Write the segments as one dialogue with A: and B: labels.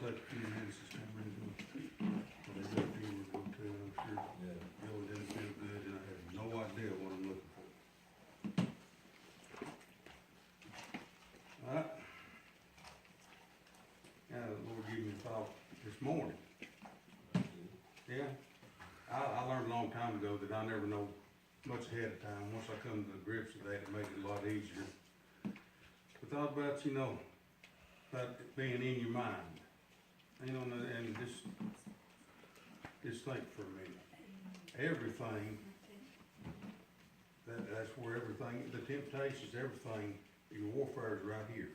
A: take a few minutes to come in and they got people to go to, I'm sure.
B: Yeah.
A: It really didn't feel good, and I have no idea what I'm looking for. Alright. Yeah, the Lord gave me a thought this morning. Yeah, I learned a long time ago that I never know much ahead of time. Once I come to grips with that, it makes it a lot easier. But thought about, about it being in your mind. And just think for a minute. Everything, that's where everything, the temptations, everything, your warfare is right here.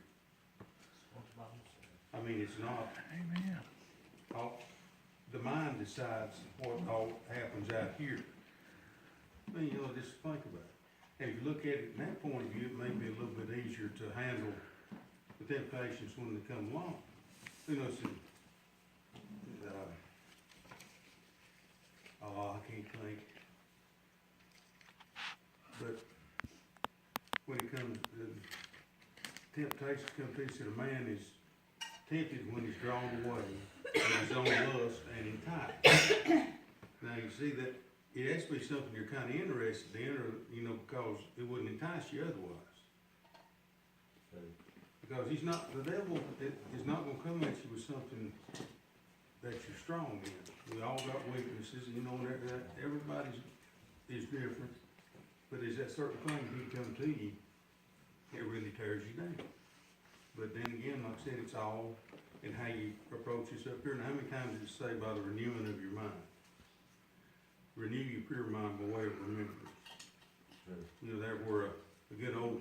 A: I mean, it's not.
C: Amen.
A: The mind decides what all happens out here. I mean, just think about it. And if you look at it from that point of view, it may be a little bit easier to handle the temptations when they come along. I can't think. But when it comes, the temptation comes to each of the man is tempted when he's drawn away in his own lust and enticed. Now you see that it has to be something you're kind of interested in, because it wouldn't entice you otherwise. Because the devil is not going to come at you with something that you're strong in. We all got weaknesses, that everybody's is different. But there's that certain thing he come to you, it really tears you down. But then again, like I said, it's all in how you approach this up here. And how many times does it say by the renewing of your mind? Renew your pure mind by way of remembrance. That were a good old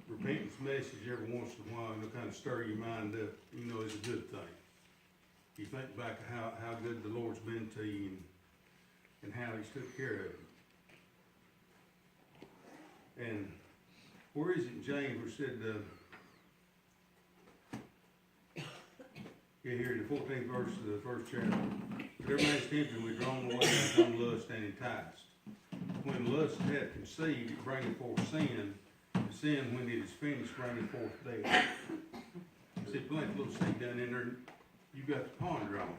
A: repentance message every once in a while, kind of stir your mind up, is a good thing. You think back how good the Lord's been to you and how He's took care of you. And where is it in James where it said, here in the 14th verse of the first chapter, but every man's tempted, we're drawn away by his own lust and enticed. When lust hath conceived, it bringeth forth sin, and sin, when it is finished, bringeth forth death. See, plant a little seed down in there, you've got to ponder on it.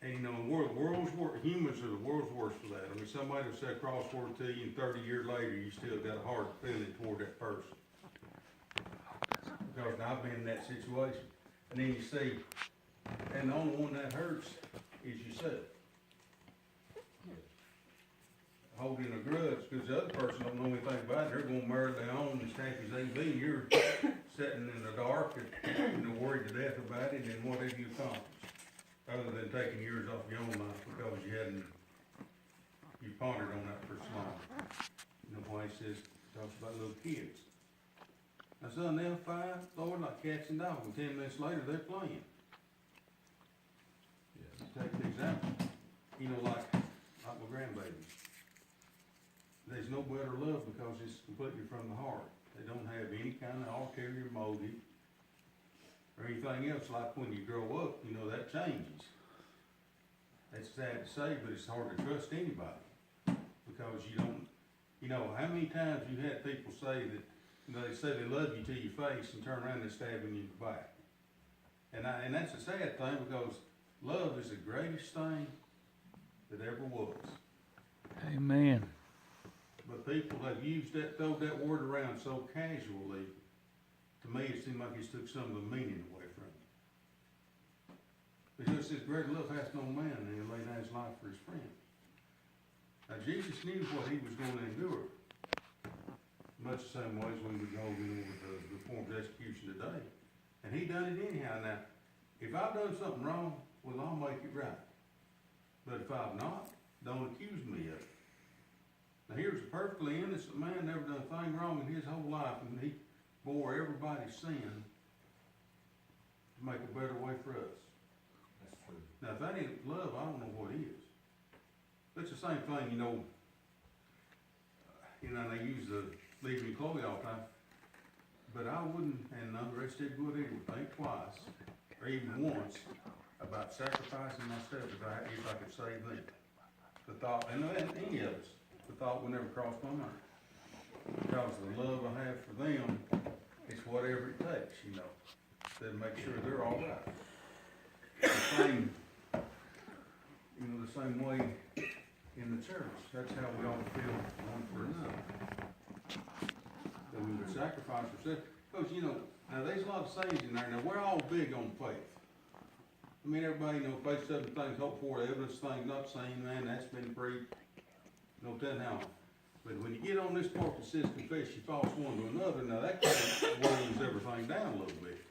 A: And the world's worst, humans are the world's worst for that. I mean, somebody will say a crossword to you, and 30 years later, you still got a hard feeling toward that person. Because I've been in that situation. And then you see, and the only one that hurts is yourself. Holding a grudge, because the other person don't know anything about it. They're going to marry their own as happy as they be. You're sitting in the dark and worried to death about it, and what have you accomplished? Other than taking years off your own life because you pondered on that for so long. Why he says, talks about little kids. Now son, they'll fight, Lord, like cats and dogs, and 10 minutes later they're playing. Take the example, like my grandbabies. There's no better love because it's completely from the heart. They don't have any kind of ulterior motive or anything else. Like when you grow up, that changes. That's sad to say, but it's hard to trust anybody because you don't, how many times you had people say that, they say they love you to your face and turn around and stab you in the back. And that's a sad thing because love is the greatest thing that ever was.
C: Amen.
A: But people have thrown that word around so casually, to me it seemed like it's took some of the meaning away from it. Because it says, greater love hath no man than he lay down his life for his friend. Now Jesus knew what he was going to endure. Much the same way as we would go with the reformed execution today. And he done it anyhow. Now, if I've done something wrong, well, I'll make it right. But if I've not, don't accuse me of it. Now, here's a perfectly innocent man, never done a thing wrong in his whole life, and he bore everybody's sin to make a better way for us.
B: That's true.
A: Now, if that ain't love, I don't know what is. It's the same thing, they use the leave me Chloe all the time, but I wouldn't, and none of the rest of you would either, think twice, or even once, about sacrificing myself if I could save them. The thought, and any of us, the thought would never cross my mind. Because the love I have for them, it's whatever it takes, to make sure they're all right. the same, the same way in the church. That's how we ought to feel one for another. That we would sacrifice ourselves. Because, now there's a lot of sayings in there. Now, we're all big on faith. I mean, everybody, faith certain things, hope for, evidence things not seen, man, that's been preached. No telling how. But when you get on this part that says confess your faults one to another, now that kind of warms everything down a little bit.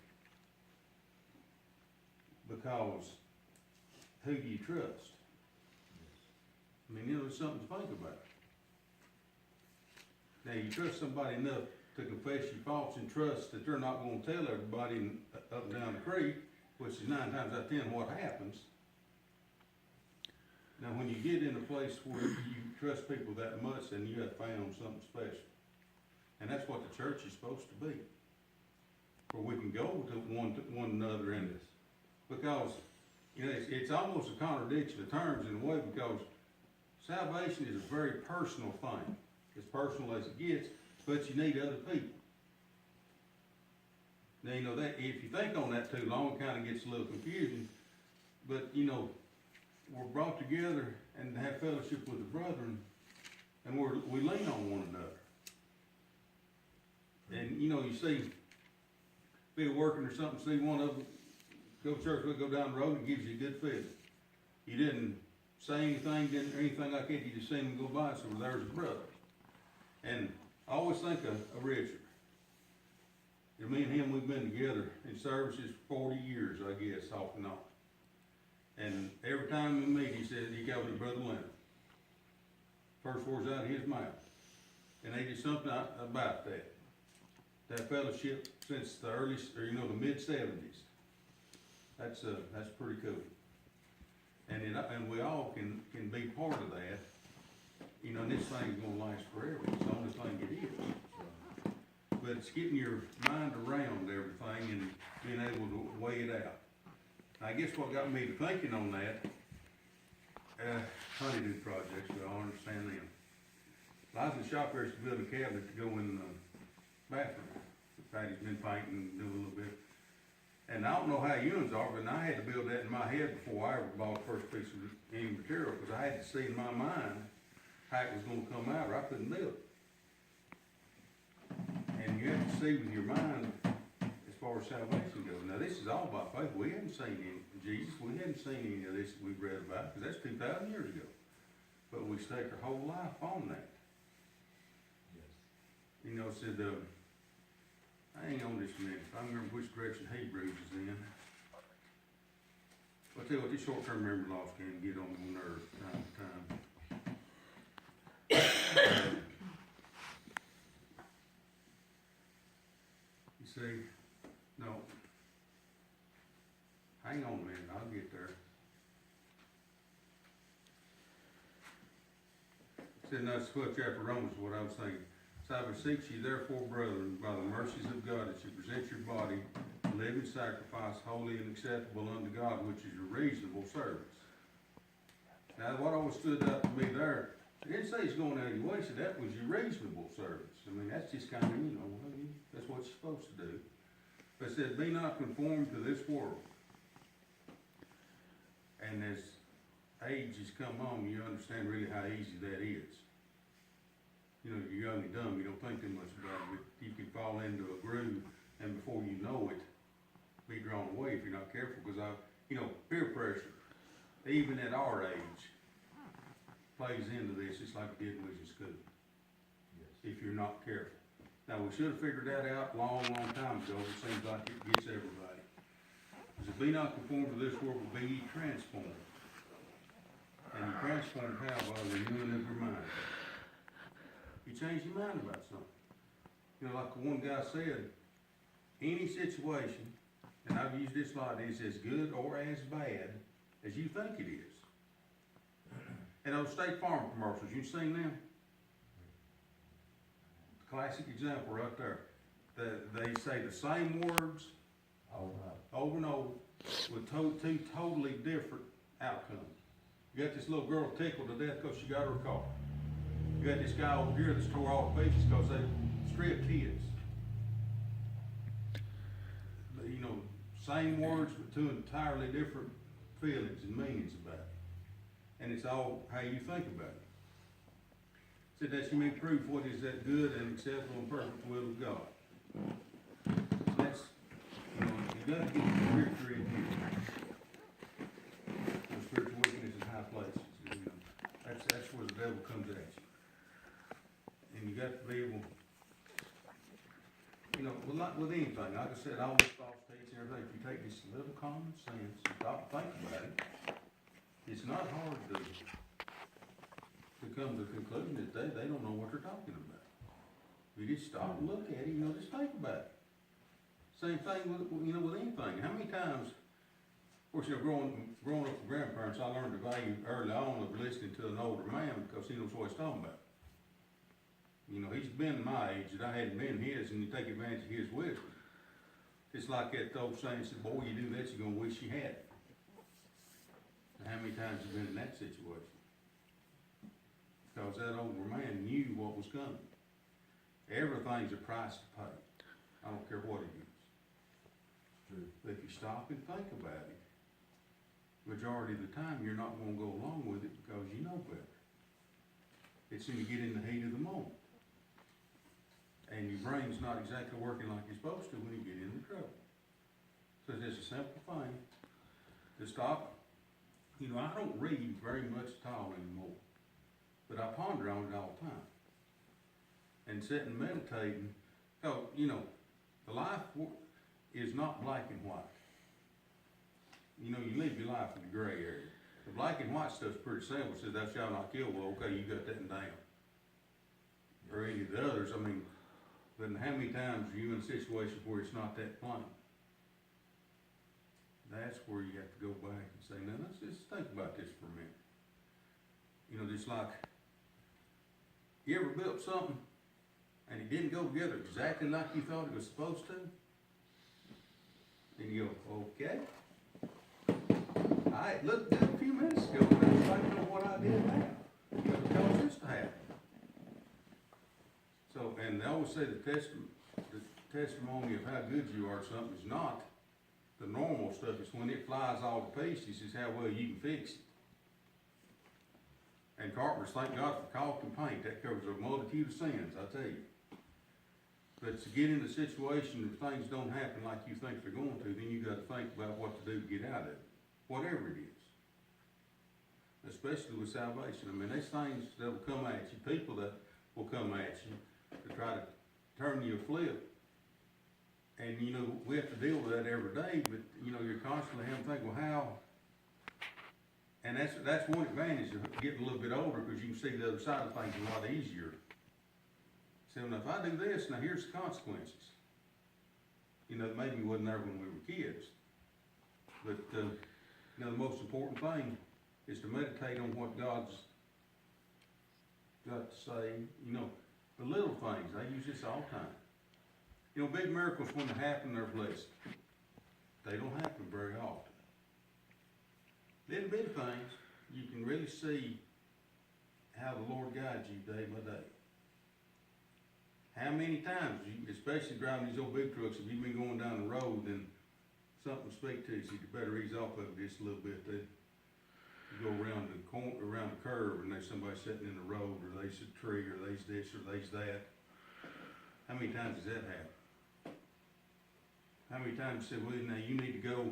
A: Because who do you trust? I mean, it's something to think about. Now, you trust somebody enough to confess your faults and trust that they're not going to tell everybody up and down the creek, which is 9 times out of 10 what happens. Now, when you get in a place where you trust people that much, then you have found something special. And that's what the church is supposed to be. Where we can go to one another in this. Because, it's almost a contradiction of terms in a way, because salvation is a very personal thing. As personal as it gets, but you need other people. Now, that if you think on that too long, it kind of gets a little confusing. But, we're brought together and have fellowship with the brethren, and we lean on one another. And, you see, be working or something, see one of them go to church, go down the road, and it gives you a good feeling. You didn't say anything, or anything like that, you just seen them go by, so there's a brother. And I always think of Richard. Me and him, we've been together in services 40 years, I guess, off and on. And every time we meet, he says, he called me Brother Leonard. First words out of his mouth. And they did something about that. That fellowship since the the mid-70s. That's pretty cool. And we all can be part of that. And this thing's gonna last forever. It's the only thing it is. But it's getting your mind around everything and being able to weigh it out. I guess what got me to thinking on that, honeydew projects, we all understand them. I was in the shop there to build a cabinet to go in the bathroom. Patty's been painting and doing a little bit. And I don't know how yours are, but I had to build that in my head before I ever bought the first piece of any material, because I had to see in my mind how it was going to come out, or I couldn't build it. And you have to see with your mind as far as salvation goes. Now, this is all by faith. We haven't seen Jesus. We hadn't seen any of this that we've read about, because that's 2,000 years ago. But we stake our whole life on that. Yes. It said, hang on this minute. I don't remember which direction Hebrews is in. I'll tell you what, this short-term memory loss can get on my nerves time to time. You see, no. Hang on a minute, I'll get there. It said, no, it's 12th chapter of Romans, what I was thinking. So I beseech you, therefore, brethren, by the mercies of God, that you present your body a living sacrifice, holy and acceptable unto God, which is your reasonable service. Now, what always stood out to me there, it didn't say it's going out of your way, so that was your reasonable service. I mean, that's just kind of, that's what you're supposed to do. But it said, be not conformed to this world. And as age has come on, you understand really how easy that is. You're young and dumb, you don't think too much about it, but you can fall into a groove, and before you know it, be drawn away if you're not careful, because peer pressure, even at our age, plays into this, just like it did when we was in school. Yes. If you're not careful. Now, we should have figured that out a long, long time ago, it seems like it gets everybody. It says, be not conformed to this world, but be ye transformed. And you transformed how? By the renewing of your mind. You change your mind about something. Like the one guy said, any situation, and I've used this a lot, is as good or as bad as you think it is. And those State Farm commercials, you've seen them? Classic example right there. They say the same words over and over with two totally different outcomes. You got this little girl tickled to death because she got her car. You got this guy over here that's tore all the pieces because they stripped his. same words, but two entirely different feelings and meanings about it. And it's all how you think about it. Said that you may prove what is that good and acceptable and perfect will of God. That's, you know, you gotta get the scripture in here. The spiritual wickedness in high places, you know. That's where the devil comes at you. And you got to be able, you know, with anything, like I said, all this false teaching and everything, if you take this little common sense and stop and think about it, it's not hard to come to the conclusion that they don't know what they're talking about. You just stop and look at it, you know, just think about it. Same thing with, you know, with anything. How many times, of course, you know, growing up with grandparents, I learned the value early on of listening to an older man because he knows what he's talking about. You know, he's been my age that I hadn't been his, and you take advantage of his wisdom. It's like that old saying, said, boy, you do that, you're gonna wish you had it. How many times have you been in that situation? Because that older man knew what was coming. Everything's a price to pay. I don't care what it is.
B: True.
A: But if you stop and think about it, majority of the time you're not gonna go along with it because you know better. It's when you get in the heat of the moment. And your brain's not exactly working like you're supposed to when you get into trouble. So it's just a simple thing to stop. You know, I don't read very much at all anymore, but I ponder on it all the time. And sitting meditating, because, you know, the life is not black and white. You know, you live your life in the gray area. The black and white stuff's pretty simple. It says, thou shalt not kill. Well, okay, you got that one down. Or any of the others, I mean, but how many times are you in a situation where it's not that plain? That's where you have to go back and say, now let's just think about this for a minute. You know, just like, you ever built something and it didn't go together exactly like you thought it was supposed to? And you go, okay. It looked good a few minutes ago, but I was thinking of what I did now. You know, because this to happen. So, and they always say the testimony of how good you are at something is not the normal stuff. It's when it flies all to pieces is how well you can fix it. And carpenters, thank God for caulk and paint. That covers a multitude of sins, I tell you. But to get in a situation where things don't happen like you think they're going to, then you got to think about what to do to get out of it. Whatever it is. Especially with salvation. I mean, there's things that will come at you, people that will come at you to try to turn you a flip. And, you know, we have to deal with that every day, but, you know, you're constantly having to think, well, how? And that's one advantage of getting a little bit older, because you can see the other side of things a lot easier. So, now, if I do this, now here's the consequences. You know, maybe wasn't there when we were kids. But, you know, the most important thing is to meditate on what God's got to say. You know, the little things, I use this all the time. You know, big miracles, when they happen, they're blessed. They don't happen very often. Little bit of things, you can really see how the Lord guides you day by day. How many times, especially driving these old big trucks, if you've been going down the road and something speak to you, so you better ease off of it just a little bit. You go around the corner, around the curve, and there's somebody sitting in the road, or there's a tree, or there's this, or there's that. How many times does that happen? How many times said, well, now you need to go,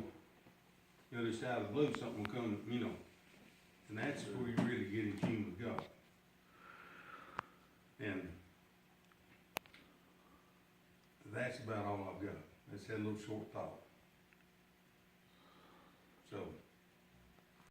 A: you know, just out of the blue, something will come, you know. And that's where you really get in tune with God. And that's about all I've got. That's that little short thought. So,